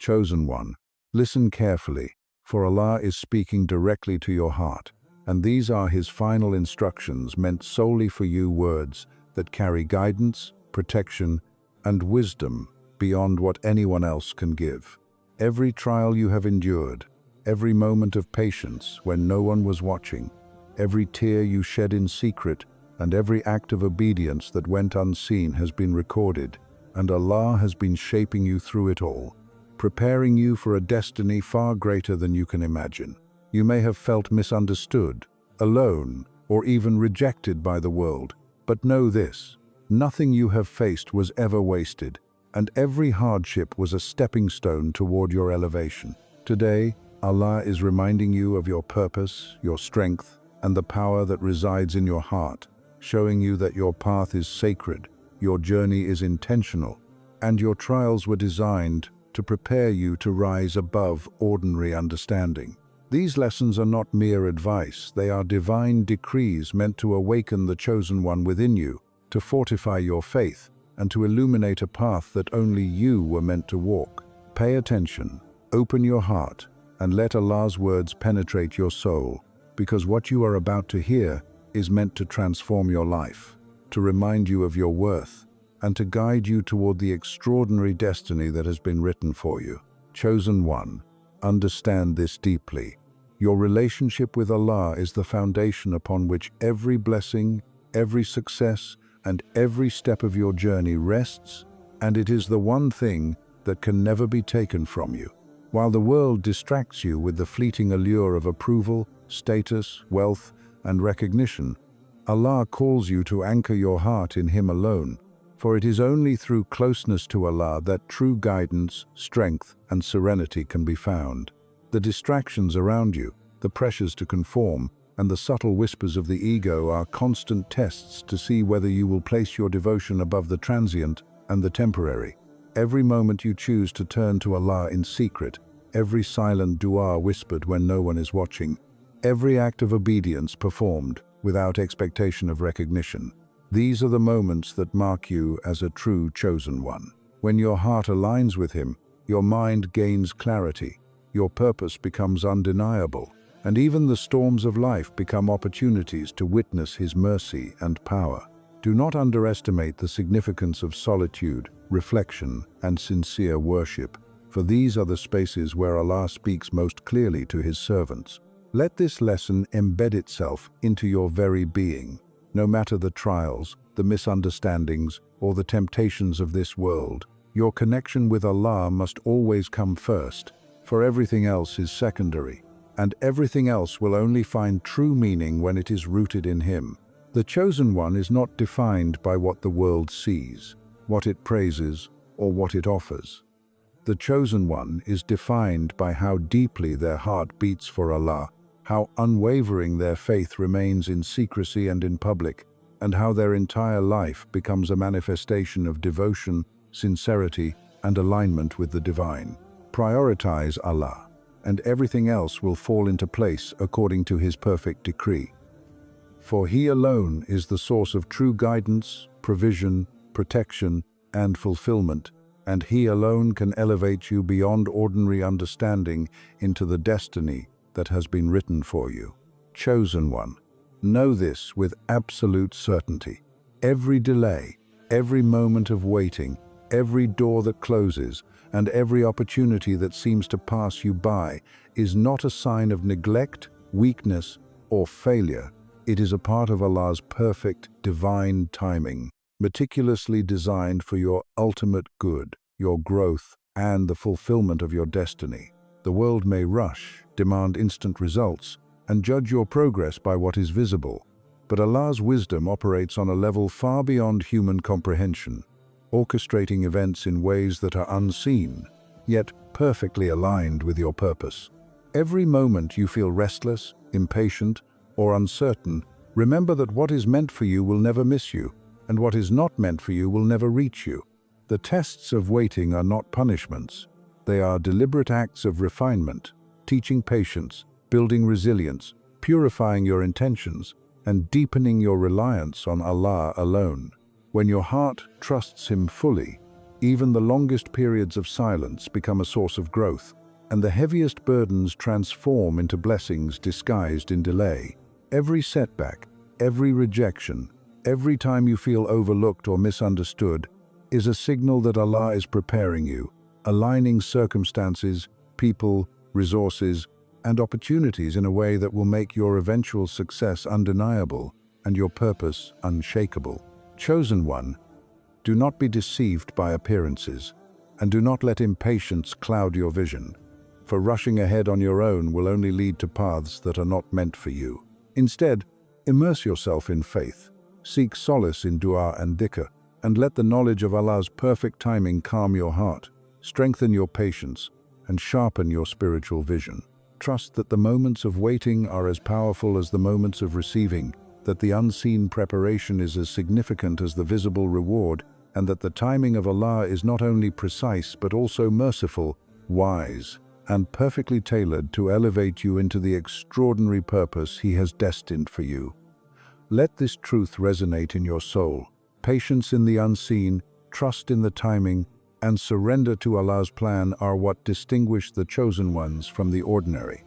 Chosen one, listen carefully, for Allah is speaking directly to your heart, and these are His final instructions meant solely for you, words that carry guidance, protection, and wisdom beyond what anyone else can give. Every trial you have endured, every moment of patience when no one was watching, every tear you shed in secret, and every act of obedience that went unseen has been recorded, and Allah has been shaping you through it all, preparing you for a destiny far greater than you can imagine. You may have felt misunderstood, alone, or even rejected by the world, but know this: nothing you have faced was ever wasted, and every hardship was a stepping stone toward your elevation. Today, Allah is reminding you of your purpose, your strength, and the power that resides in your heart, showing you that your path is sacred, your journey is intentional, and your trials were designed to prepare you to rise above ordinary understanding. These lessons are not mere advice, they are divine decrees meant to awaken the chosen one within you, to fortify your faith, and to illuminate a path that only you were meant to walk. Pay attention, open your heart, and let Allah's words penetrate your soul, because what you are about to hear is meant to transform your life, to remind you of your worth, and to guide you toward the extraordinary destiny that has been written for you. Chosen one, understand this deeply. Your relationship with Allah is the foundation upon which every blessing, every success, and every step of your journey rests, and it is the one thing that can never be taken from you. While the world distracts you with the fleeting allure of approval, status, wealth, and recognition, Allah calls you to anchor your heart in Him alone, for it is only through closeness to Allah that true guidance, strength, and serenity can be found. The distractions around you, the pressures to conform, and the subtle whispers of the ego are constant tests to see whether you will place your devotion above the transient and the temporary. Every moment you choose to turn to Allah in secret, every silent dua whispered when no one is watching, every act of obedience performed without expectation of recognition. These are the moments that mark you as a true chosen one. When your heart aligns with Him, your mind gains clarity, your purpose becomes undeniable, and even the storms of life become opportunities to witness His mercy and power. Do not underestimate the significance of solitude, reflection, and sincere worship, for these are the spaces where Allah speaks most clearly to His servants. Let this lesson embed itself into your very being. No matter the trials, the misunderstandings, or the temptations of this world, your connection with Allah must always come first, for everything else is secondary, and everything else will only find true meaning when it is rooted in Him. The chosen one is not defined by what the world sees, what it praises, or what it offers. The chosen one is defined by how deeply their heart beats for Allah, how unwavering their faith remains in secrecy and in public, and how their entire life becomes a manifestation of devotion, sincerity, and alignment with the divine. Prioritize Allah, and everything else will fall into place according to His perfect decree. For He alone is the source of true guidance, provision, protection, and fulfillment, and He alone can elevate you beyond ordinary understanding into the destiny that has been written for you. Chosen one, know this with absolute certainty. Every delay, every moment of waiting, every door that closes, and every opportunity that seems to pass you by is not a sign of neglect, weakness, or failure. It is a part of Allah's perfect, divine timing, meticulously designed for your ultimate good, your growth, and the fulfillment of your destiny. The world may rush, demand instant results, and judge your progress by what is visible, but Allah's wisdom operates on a level far beyond human comprehension, orchestrating events in ways that are unseen, yet perfectly aligned with your purpose. Every moment you feel restless, impatient, or uncertain, remember that what is meant for you will never miss you, and what is not meant for you will never reach you. The tests of waiting are not punishments. They are deliberate acts of refinement, teaching patience, building resilience, purifying your intentions, and deepening your reliance on Allah alone. When your heart trusts Him fully, Even the longest periods of silence become a source of growth, and the heaviest burdens transform into blessings disguised in delay. Every setback, every rejection, every time you feel overlooked or misunderstood, is a signal that Allah is preparing you, aligning circumstances, people, resources, and opportunities in a way that will make your eventual success undeniable and your purpose unshakable. Chosen one, do not be deceived by appearances, and do not let impatience cloud your vision, for rushing ahead on your own will only lead to paths that are not meant for you. Instead, immerse yourself in faith, seek solace in dua and dhikr, and let the knowledge of Allah's perfect timing calm your heart, strengthen your patience, and sharpen your spiritual vision. Trust that the moments of waiting are as powerful as the moments of receiving, that the unseen preparation is as significant as the visible reward, and that the timing of Allah is not only precise but also merciful, wise, and perfectly tailored to elevate you into the extraordinary purpose He has destined for you. Let this truth resonate in your soul. Patience in the unseen, trust in the timing, and surrender to Allah's plan are what distinguish the chosen ones from the ordinary.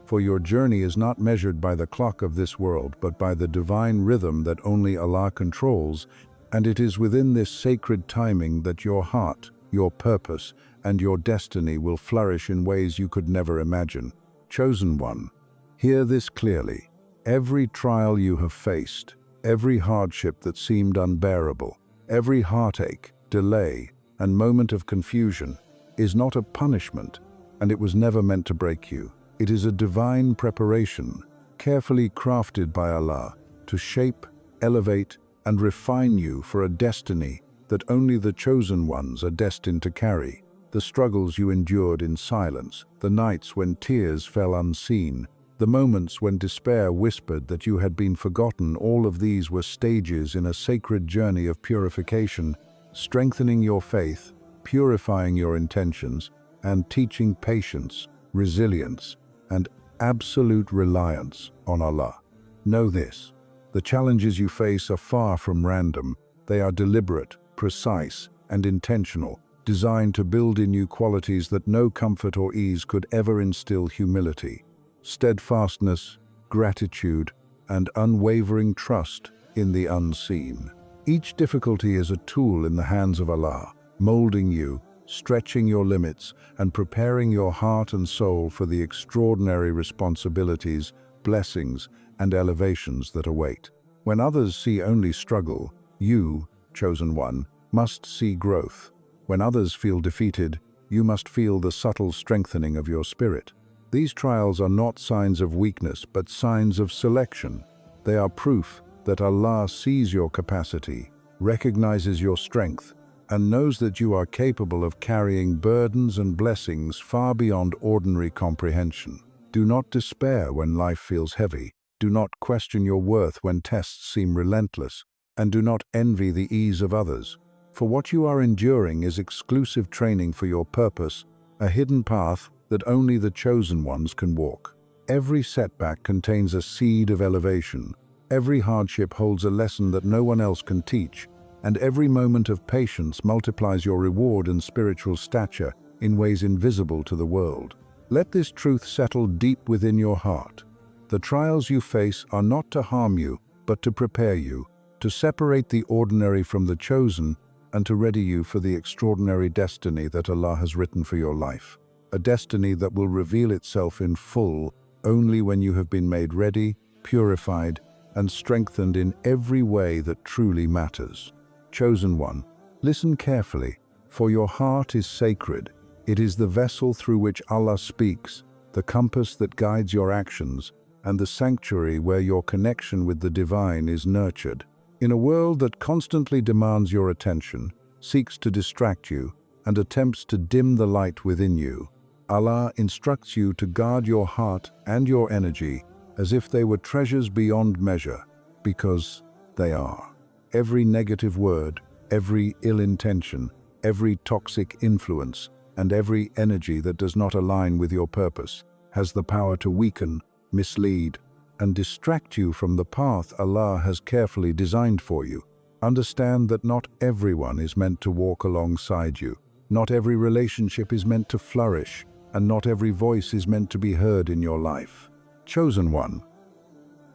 For your journey is not measured by the clock of this world, but by the divine rhythm that only Allah controls, and it is within this sacred timing that your heart, your purpose, and your destiny will flourish in ways you could never imagine. Chosen one, hear this clearly. Every trial you have faced, every hardship that seemed unbearable, every heartache, delay, and moment of confusion is not a punishment, and it was never meant to break you. It is a divine preparation, carefully crafted by Allah, to shape, elevate, and refine you for a destiny that only the chosen ones are destined to carry. The struggles you endured in silence, the nights when tears fell unseen, the moments when despair whispered that you had been forgotten, all of these were stages in a sacred journey of purification, strengthening your faith, purifying your intentions, and teaching patience, resilience, and absolute reliance on Allah. Know this: the challenges you face are far from random. They are deliberate, precise, and intentional, designed to build in you qualities that no comfort or ease could ever instill: humility, steadfastness, gratitude, and unwavering trust in the unseen. Each difficulty is a tool in the hands of Allah, molding you, stretching your limits, and preparing your heart and soul for the extraordinary responsibilities, blessings, and elevations that await. When others see only struggle, you, chosen one, must see growth. When others feel defeated, you must feel the subtle strengthening of your spirit. These trials are not signs of weakness, but signs of selection. They are proof that Allah sees your capacity, recognizes your strength, and knows that you are capable of carrying burdens and blessings far beyond ordinary comprehension. Do not despair when life feels heavy. Do not question your worth when tests seem relentless, and do not envy the ease of others. For what you are enduring is exclusive training for your purpose, a hidden path that only the chosen ones can walk. Every setback contains a seed of elevation. Every hardship holds a lesson that no one else can teach, and every moment of patience multiplies your reward and spiritual stature in ways invisible to the world. Let this truth settle deep within your heart. The trials you face are not to harm you, but to prepare you, to separate the ordinary from the chosen, and to ready you for the extraordinary destiny that Allah has written for your life. A destiny that will reveal itself in full only when you have been made ready, purified, and strengthened in every way that truly matters. Chosen one, listen carefully, for your heart is sacred. It is the vessel through which Allah speaks, the compass that guides your actions, and the sanctuary where your connection with the divine is nurtured. In a world that constantly demands your attention, seeks to distract you, and attempts to dim the light within you, Allah instructs you to guard your heart and your energy as if they were treasures beyond measure, because they are. Every negative word, every ill intention, every toxic influence, and every energy that does not align with your purpose has the power to weaken, mislead, and distract you from the path Allah has carefully designed for you. Understand that not everyone is meant to walk alongside you. Not every relationship is meant to flourish, and not every voice is meant to be heard in your life. Chosen one,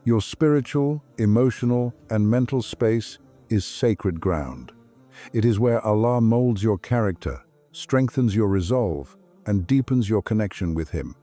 your spiritual, emotional, and mental space is sacred ground. It is where Allah molds your character, strengthens your resolve, and deepens your connection with Him.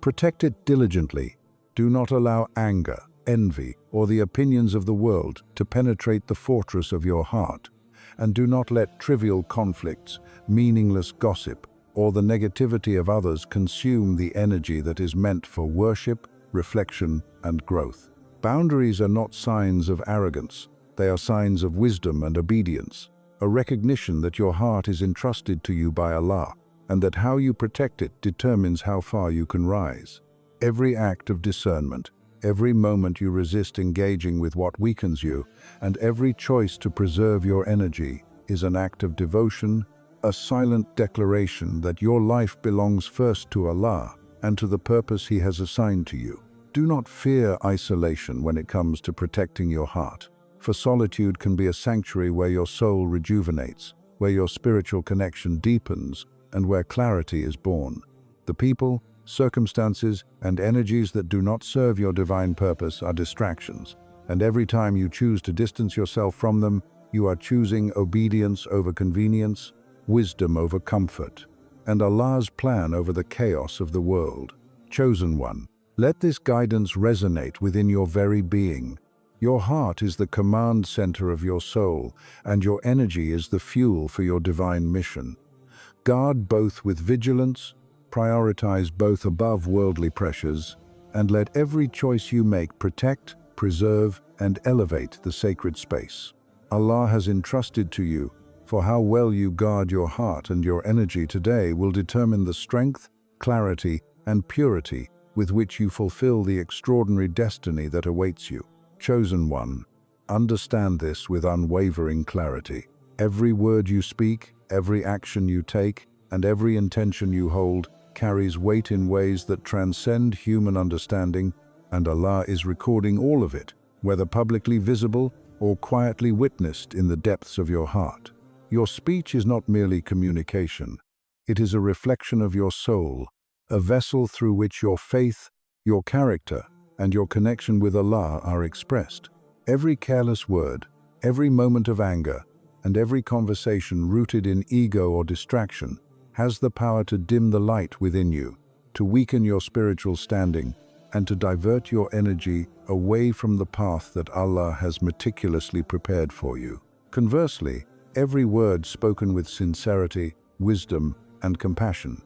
Protect it diligently. Do not allow anger, envy, or the opinions of the world to penetrate the fortress of your heart. And do not let trivial conflicts, meaningless gossip, or the negativity of others consume the energy that is meant for worship, reflection, and growth. Boundaries are not signs of arrogance. They are signs of wisdom and obedience, a recognition that your heart is entrusted to you by Allah, and that how you protect it determines how far you can rise. Every act of discernment, every moment you resist engaging with what weakens you, and every choice to preserve your energy is an act of devotion, a silent declaration that your life belongs first to Allah and to the purpose He has assigned to you. Do not fear isolation when it comes to protecting your heart, for solitude can be a sanctuary where your soul rejuvenates, where your spiritual connection deepens, and where clarity is born. The people, circumstances, and energies that do not serve your divine purpose are distractions, and every time you choose to distance yourself from them, you are choosing obedience over convenience, wisdom over comfort, and Allah's plan over the chaos of the world. Chosen one, let this guidance resonate within your very being. Your heart is the command center of your soul, and your energy is the fuel for your divine mission. Guard both with vigilance, prioritize both above worldly pressures, and let every choice you make protect, preserve, and elevate the sacred space Allah has entrusted to you. For how well you guard your heart and your energy today will determine the strength, clarity, and purity with which you fulfill the extraordinary destiny that awaits you. Chosen one, understand this with unwavering clarity. Every word you speak, every action you take, and every intention you hold carries weight in ways that transcend human understanding, and Allah is recording all of it, whether publicly visible or quietly witnessed in the depths of your heart. Your speech is not merely communication. It is a reflection of your soul, a vessel through which your faith, your character, and your connection with Allah are expressed. Every careless word, every moment of anger, and every conversation rooted in ego or distraction has the power to dim the light within you, to weaken your spiritual standing, and to divert your energy away from the path that Allah has meticulously prepared for you. Conversely, every word spoken with sincerity, wisdom, and compassion,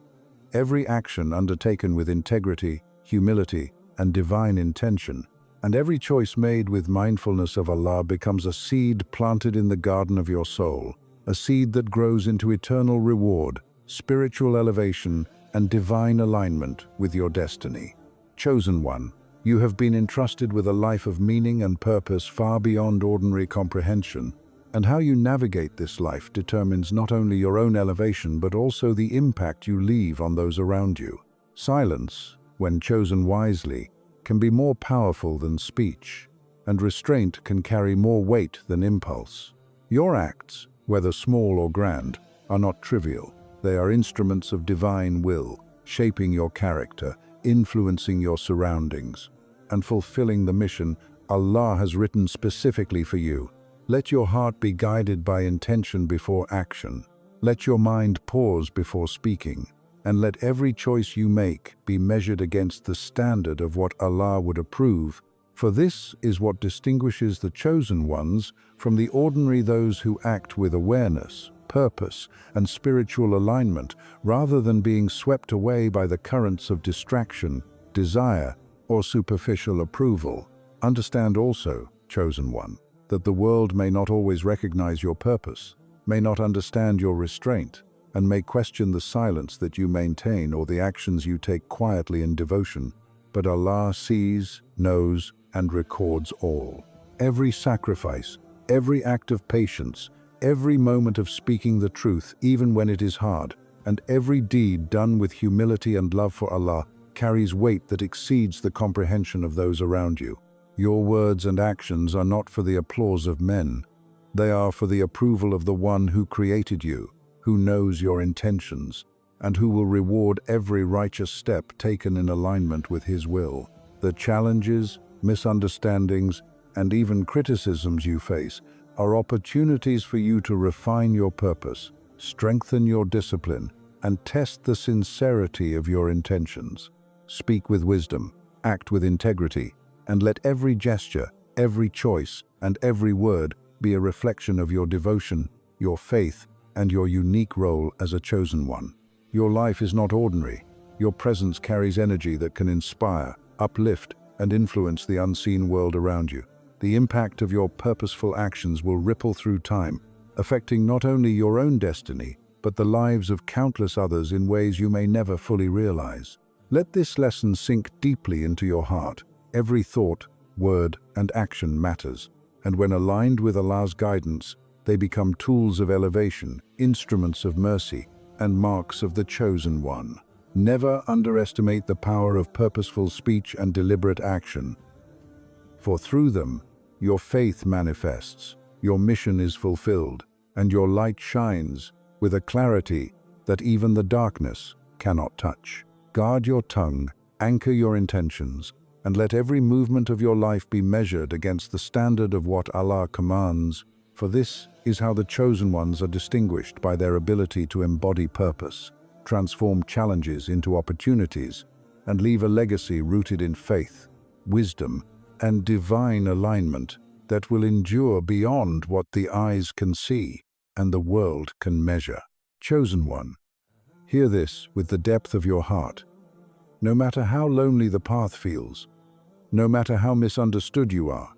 every action undertaken with integrity, humility, and divine intention, and every choice made with mindfulness of Allah becomes a seed planted in the garden of your soul, a seed that grows into eternal reward, spiritual elevation, and divine alignment with your destiny. Chosen one, you have been entrusted with a life of meaning and purpose far beyond ordinary comprehension, and how you navigate this life determines not only your own elevation but also the impact you leave on those around you. Silence, when chosen wisely, can be more powerful than speech, and restraint can carry more weight than impulse. Your acts, whether small or grand, are not trivial. They are instruments of divine will, shaping your character, influencing your surroundings, and fulfilling the mission Allah has written specifically for you. Let your heart be guided by intention before action. Let your mind pause before speaking, and let every choice you make be measured against the standard of what Allah would approve, for this is what distinguishes the chosen ones from the ordinary, those who act with awareness, purpose, and spiritual alignment, rather than being swept away by the currents of distraction, desire, or superficial approval. Understand also, chosen one, that the world may not always recognize your purpose, may not understand your restraint, and may question the silence that you maintain or the actions you take quietly in devotion. But Allah sees, knows, and records all. Every sacrifice, every act of patience, every moment of speaking the truth, even when it is hard, and every deed done with humility and love for Allah carries weight that exceeds the comprehension of those around you. Your words and actions are not for the applause of men. They are for the approval of the One who created you, who knows your intentions, and who will reward every righteous step taken in alignment with His will. The challenges, misunderstandings, and even criticisms you face are opportunities for you to refine your purpose, strengthen your discipline, and test the sincerity of your intentions. Speak with wisdom, act with integrity, and let every gesture, every choice, and every word be a reflection of your devotion, your faith, and your unique role as a chosen one. Your life is not ordinary. Your presence carries energy that can inspire, uplift, and influence the unseen world around you. The impact of your purposeful actions will ripple through time, affecting not only your own destiny, but the lives of countless others in ways you may never fully realize. Let this lesson sink deeply into your heart. Every thought, word, and action matters, and when aligned with Allah's guidance, they become tools of elevation, instruments of mercy, and marks of the chosen one. Never underestimate the power of purposeful speech and deliberate action, for through them, your faith manifests, your mission is fulfilled, and your light shines with a clarity that even the darkness cannot touch. Guard your tongue, anchor your intentions, and let every movement of your life be measured against the standard of what Allah commands, for this is how the chosen ones are distinguished, by their ability to embody purpose, transform challenges into opportunities, and leave a legacy rooted in faith, wisdom, and divine alignment that will endure beyond what the eyes can see and the world can measure. Chosen one, hear this with the depth of your heart. No matter how lonely the path feels, no matter how misunderstood you are,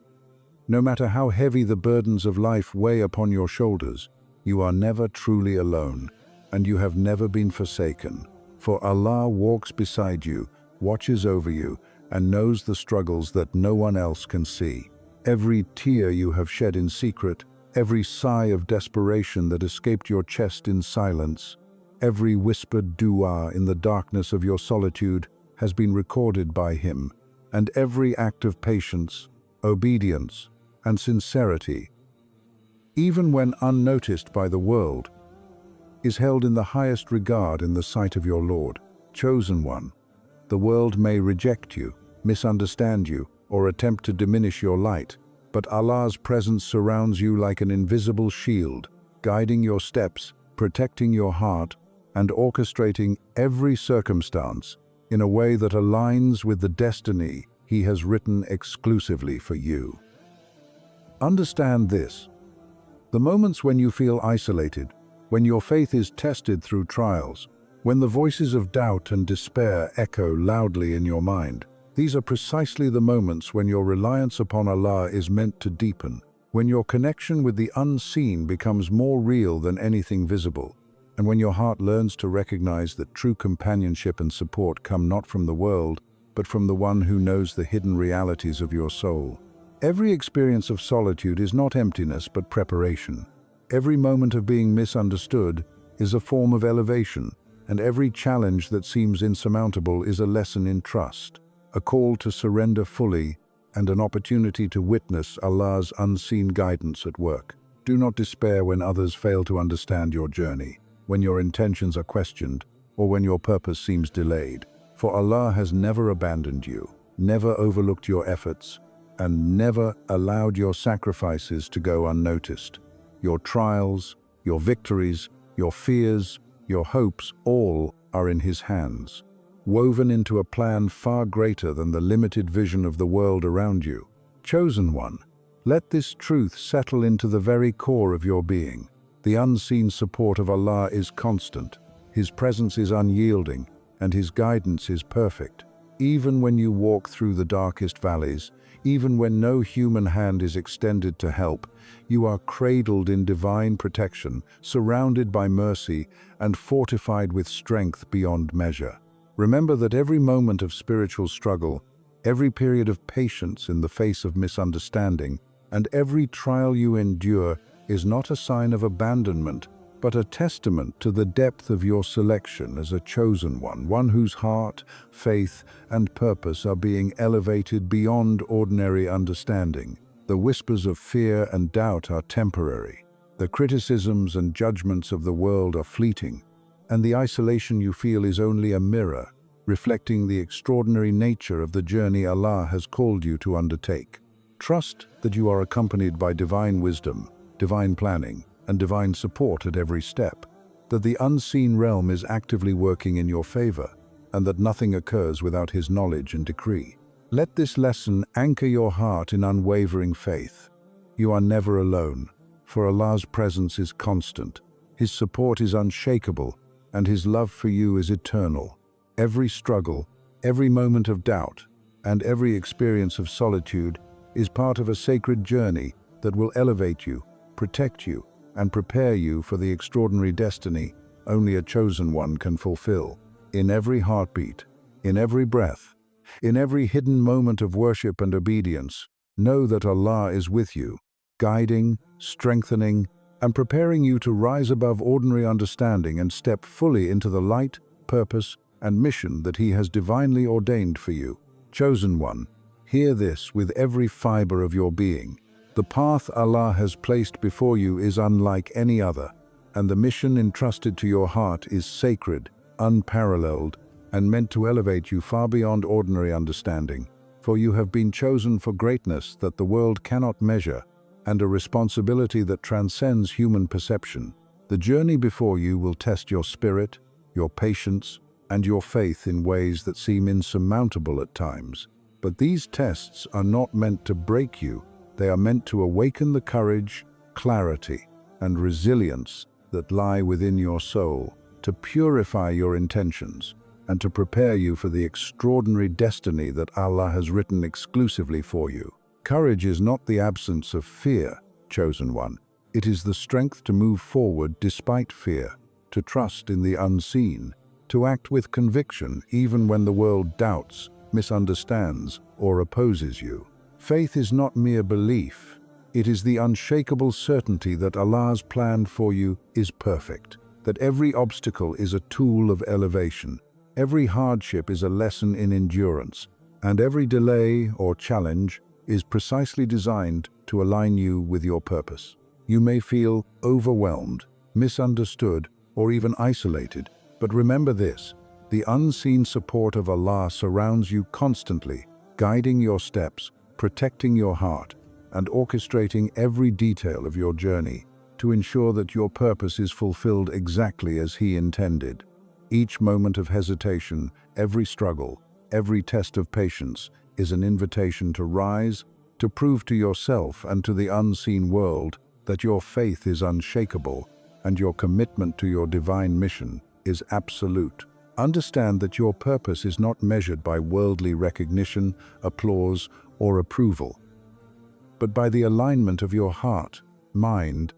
no matter how heavy the burdens of life weigh upon your shoulders, you are never truly alone, and you have never been forsaken. For Allah walks beside you, watches over you, and knows the struggles that no one else can see. Every tear you have shed in secret, every sigh of desperation that escaped your chest in silence, every whispered dua in the darkness of your solitude has been recorded by Him, and every act of patience, obedience, and sincerity, even when unnoticed by the world, is held in the highest regard in the sight of your Lord. Chosen one, the world may reject you, misunderstand you, or attempt to diminish your light, but Allah's presence surrounds you like an invisible shield, guiding your steps, protecting your heart, and orchestrating every circumstance in a way that aligns with the destiny He has written exclusively for you. Understand this: the moments when you feel isolated, when your faith is tested through trials, when the voices of doubt and despair echo loudly in your mind, these are precisely the moments when your reliance upon Allah is meant to deepen, when your connection with the unseen becomes more real than anything visible, and when your heart learns to recognize that true companionship and support come not from the world, but from the One who knows the hidden realities of your soul. Every experience of solitude is not emptiness but preparation. Every moment of being misunderstood is a form of elevation, and every challenge that seems insurmountable is a lesson in trust, a call to surrender fully, and an opportunity to witness Allah's unseen guidance at work. Do not despair when others fail to understand your journey, when your intentions are questioned, or when your purpose seems delayed. For Allah has never abandoned you, never overlooked your efforts, and never allowed your sacrifices to go unnoticed. Your trials, your victories, your fears, your hopes, all are in His hands, woven into a plan far greater than the limited vision of the world around you. Chosen one, let this truth settle into the very core of your being. The unseen support of Allah is constant, His presence is unyielding, and His guidance is perfect. Even when you walk through the darkest valleys, even when no human hand is extended to help, you are cradled in divine protection, surrounded by mercy, and fortified with strength beyond measure. Remember that every moment of spiritual struggle, every period of patience in the face of misunderstanding, and every trial you endure is not a sign of abandonment, but a testament to the depth of your selection as a chosen one whose heart, faith, and purpose are being elevated beyond ordinary understanding. The whispers of fear and doubt are temporary. The criticisms and judgments of the world are fleeting, and the isolation you feel is only a mirror, reflecting the extraordinary nature of the journey Allah has called you to undertake. Trust that you are accompanied by divine wisdom, divine planning, and divine support at every step, that the unseen realm is actively working in your favor, and that nothing occurs without His knowledge and decree. Let this lesson anchor your heart in unwavering faith. You are never alone, for Allah's presence is constant, His support is unshakable, and His love for you is eternal. Every struggle, every moment of doubt, and every experience of solitude is part of a sacred journey that will elevate you, protect you, and prepare you for the extraordinary destiny only a chosen one can fulfill. In every heartbeat, in every breath, in every hidden moment of worship and obedience, know that Allah is with you, guiding, strengthening, and preparing you to rise above ordinary understanding and step fully into the light, purpose, and mission that He has divinely ordained for you. Chosen one, hear this with every fiber of your being. The path Allah has placed before you is unlike any other, and the mission entrusted to your heart is sacred, unparalleled, and meant to elevate you far beyond ordinary understanding. For you have been chosen for greatness that the world cannot measure, and a responsibility that transcends human perception. The journey before you will test your spirit, your patience, and your faith in ways that seem insurmountable at times. But these tests are not meant to break you. They are meant to awaken the courage, clarity, and resilience that lie within your soul, to purify your intentions, and to prepare you for the extraordinary destiny that Allah has written exclusively for you. Courage is not the absence of fear, chosen one. It is the strength to move forward despite fear, to trust in the unseen, to act with conviction even when the world doubts, misunderstands, or opposes you. Faith is not mere belief. It is the unshakable certainty that Allah's plan for you is perfect, that every obstacle is a tool of elevation, every hardship is a lesson in endurance, and every delay or challenge is precisely designed to align you with your purpose. You may feel overwhelmed, misunderstood, or even isolated, but remember this: the unseen support of Allah surrounds you constantly, guiding your steps, protecting your heart, and orchestrating every detail of your journey to ensure that your purpose is fulfilled exactly as He intended. Each moment of hesitation, every struggle, every test of patience is an invitation to rise, to prove to yourself and to the unseen world that your faith is unshakable and your commitment to your divine mission is absolute. Understand that your purpose is not measured by worldly recognition, applause, or approval, but by the alignment of your heart, mind,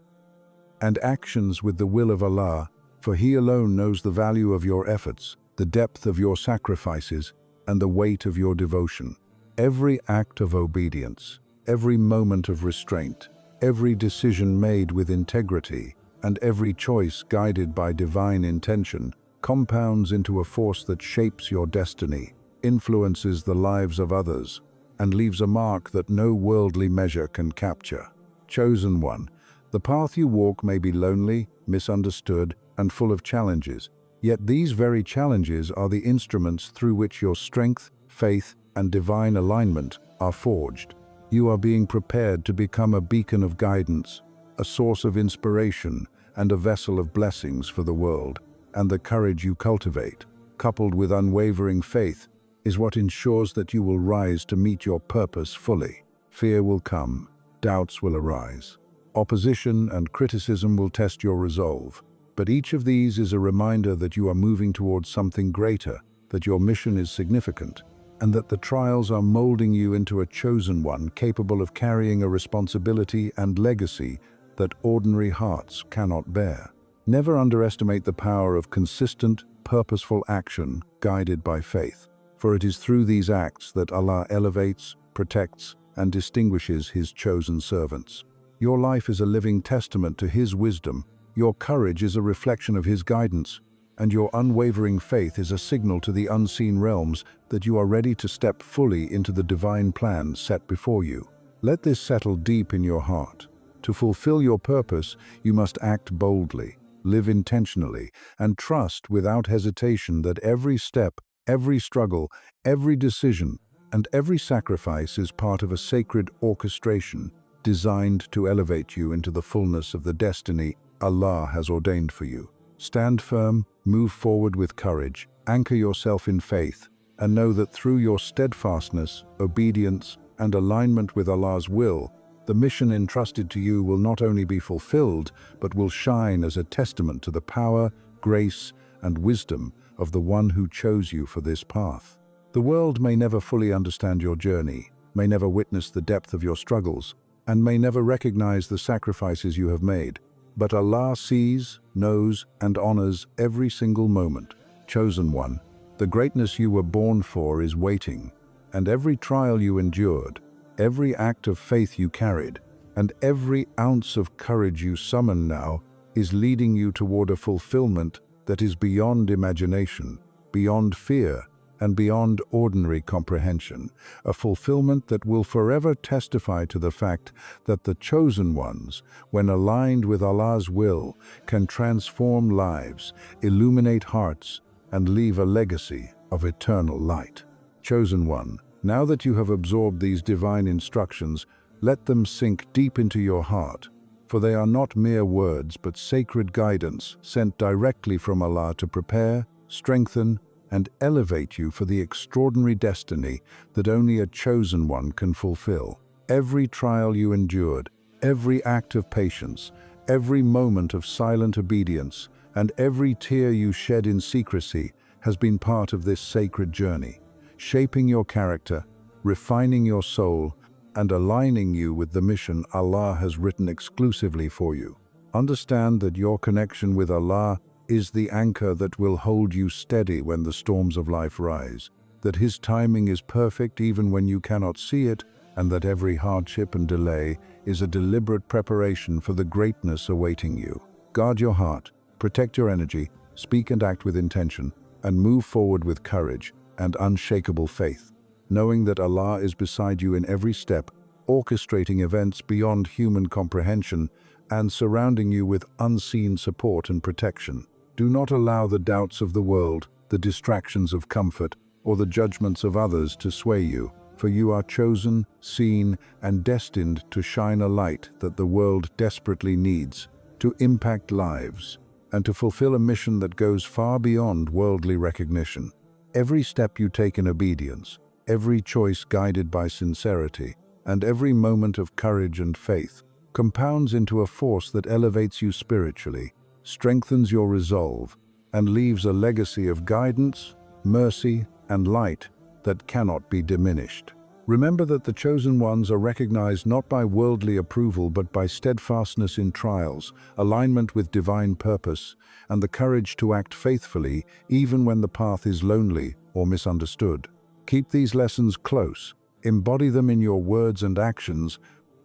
and actions with the will of Allah, for He alone knows the value of your efforts, the depth of your sacrifices, and the weight of your devotion. Every act of obedience, every moment of restraint, every decision made with integrity, and every choice guided by divine intention compounds into a force that shapes your destiny, influences the lives of others, and leaves a mark that no worldly measure can capture. Chosen one, the path you walk may be lonely, misunderstood, and full of challenges, yet these very challenges are the instruments through which your strength, faith, and divine alignment are forged. You are being prepared to become a beacon of guidance, a source of inspiration, and a vessel of blessings for the world. And the courage you cultivate, coupled with unwavering faith, is what ensures that you will rise to meet your purpose fully. Fear will come, doubts will arise, opposition and criticism will test your resolve, but each of these is a reminder that you are moving towards something greater, that your mission is significant, and that the trials are molding you into a chosen one capable of carrying a responsibility and legacy that ordinary hearts cannot bear. Never underestimate the power of consistent, purposeful action guided by faith, for it is through these acts that Allah elevates, protects, and distinguishes His chosen servants. Your life is a living testament to His wisdom, your courage is a reflection of His guidance, and your unwavering faith is a signal to the unseen realms that you are ready to step fully into the divine plan set before you. Let this settle deep in your heart. To fulfill your purpose, you must act boldly, live intentionally, and trust without hesitation that every step, every struggle, every decision, and every sacrifice is part of a sacred orchestration designed to elevate you into the fullness of the destiny Allah has ordained for you. Stand firm, move forward with courage, anchor yourself in faith, and know that through your steadfastness, obedience, and alignment with Allah's will, the mission entrusted to you will not only be fulfilled, but will shine as a testament to the power, grace, and wisdom of the one who chose you for this path. The world may never fully understand your journey, may never witness the depth of your struggles, and may never recognize the sacrifices you have made. But Allah sees, knows, and honors every single moment. Chosen one, the greatness you were born for is waiting, and every trial you endured, every act of faith you carried, and every ounce of courage you summon now is leading you toward a fulfillment that is beyond imagination, beyond fear, and beyond ordinary comprehension, a fulfillment that will forever testify to the fact that the chosen ones, when aligned with Allah's will, can transform lives, illuminate hearts, and leave a legacy of eternal light. Chosen one, now that you have absorbed these divine instructions, let them sink deep into your heart, for they are not mere words but sacred guidance sent directly from Allah to prepare, strengthen, and elevate you for the extraordinary destiny that only a chosen one can fulfill. Every trial you endured, every act of patience, every moment of silent obedience, and every tear you shed in secrecy has been part of this sacred journey, shaping your character, refining your soul, and aligning you with the mission Allah has written exclusively for you. Understand that your connection with Allah is the anchor that will hold you steady when the storms of life rise, that His timing is perfect even when you cannot see it, and that every hardship and delay is a deliberate preparation for the greatness awaiting you. Guard your heart, protect your energy, speak and act with intention, and move forward with courage and unshakable faith, knowing that Allah is beside you in every step, orchestrating events beyond human comprehension and surrounding you with unseen support and protection. Do not allow the doubts of the world, the distractions of comfort, or the judgments of others to sway you, for you are chosen, seen, and destined to shine a light that the world desperately needs, to impact lives, and to fulfill a mission that goes far beyond worldly recognition. Every step you take in obedience, every choice guided by sincerity, and every moment of courage and faith compounds into a force that elevates you spiritually, strengthens your resolve, and leaves a legacy of guidance, mercy, and light that cannot be diminished. Remember that the chosen ones are recognized not by worldly approval but by steadfastness in trials, alignment with divine purpose, and the courage to act faithfully even when the path is lonely or misunderstood. Keep these lessons close, embody them in your words and actions,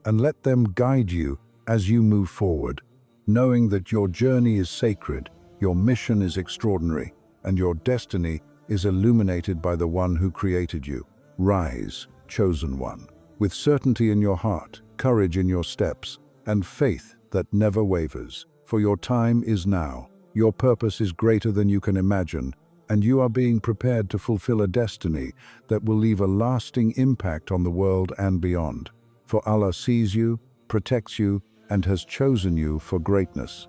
and let them guide you as you move forward, knowing that your journey is sacred, your mission is extraordinary, and your destiny is illuminated by the one who created you. Rise, chosen one, with certainty in your heart, courage in your steps, and faith that never wavers. For your time is now, your purpose is greater than you can imagine, and you are being prepared to fulfill a destiny that will leave a lasting impact on the world and beyond. For Allah sees you, protects you, and has chosen you for greatness.